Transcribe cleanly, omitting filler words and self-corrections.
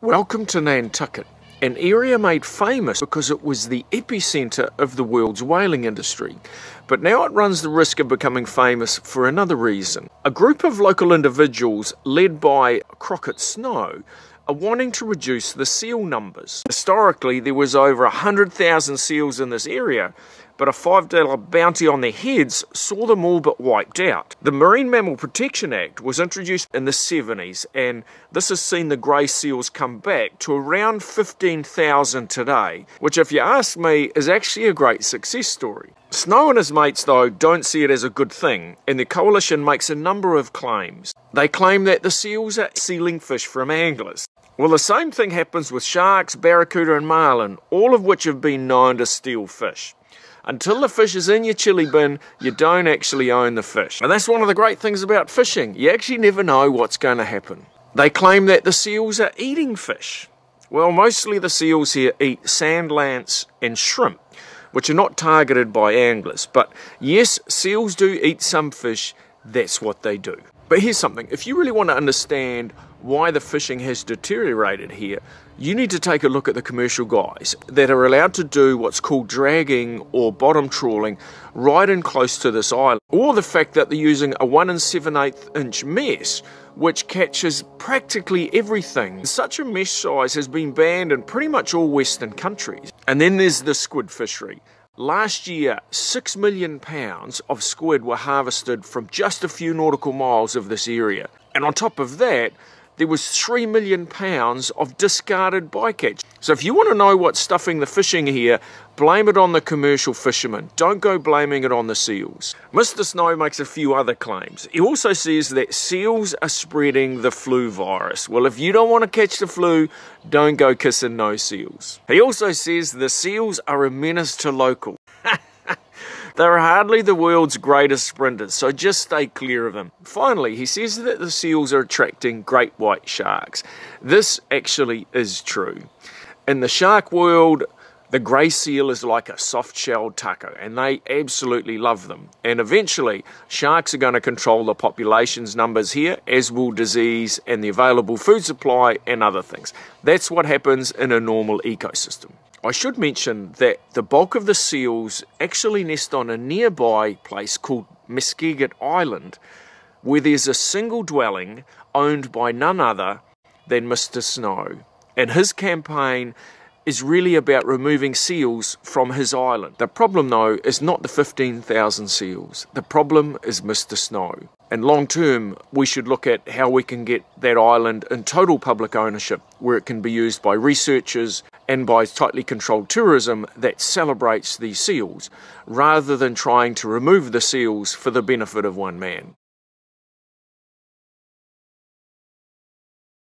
Welcome to Nantucket, an area made famous because it was the epicentre of the world's whaling industry. But now it runs the risk of becoming famous for another reason. A group of local individuals, led by Crockett Snow, are wanting to reduce the seal numbers. Historically, there was over 100,000 seals in this area, but a $5 bounty on their heads saw them all but wiped out. The Marine Mammal Protection Act was introduced in the 70s, and this has seen the grey seals come back to around 15,000 today, which, if you ask me, is actually a great success story. Snow and his mates, though, don't see it as a good thing, and the coalition makes a number of claims. They claim that the seals are stealing fish from anglers. Well, the same thing happens with sharks, barracuda and marlin, all of which have been known to steal fish. Until the fish is in your chili bin, you don't actually own the fish. And that's one of the great things about fishing. You actually never know what's going to happen. They claim that the seals are eating fish. Well, mostly the seals here eat sand lance and shrimp, which are not targeted by anglers. But yes, seals do eat some fish. That's what they do. But here's something. If you really want to understand why the fishing has deteriorated here, you need to take a look at the commercial guys that are allowed to do what's called dragging or bottom trawling right in close to this island. Or the fact that they're using a 1 7/8 inch mesh, which catches practically everything. Such a mesh size has been banned in pretty much all Western countries. And then there's the squid fishery. Last year, 6 million pounds of squid were harvested from just a few nautical miles of this area. And on top of that, there was 3 million pounds of discarded bycatch. So if you want to know what's stuffing the fishing here, blame it on the commercial fishermen. Don't go blaming it on the seals. Mr. Snow makes a few other claims. He also says that seals are spreading the flu virus. Well, if you don't want to catch the flu, don't go kissing no seals. He also says the seals are a menace to local. They're hardly the world's greatest sprinters, so just stay clear of them. Finally, he says that the seals are attracting great white sharks. This actually is true. In the shark world, the grey seal is like a soft-shelled taco, and they absolutely love them. And eventually, sharks are going to control the population's numbers here, as will disease and the available food supply and other things. That's what happens in a normal ecosystem. I should mention that the bulk of the seals actually nest on a nearby place called Muskeget Island, where there's a single dwelling owned by none other than Mr. Snow. And his campaign is really about removing seals from his island. The problem, though, is not the 15,000 seals. The problem is Mr. Snow. And long term, we should look at how we can get that island in total public ownership, where it can be used by researchers and by tightly controlled tourism that celebrates these seals, rather than trying to remove the seals for the benefit of one man.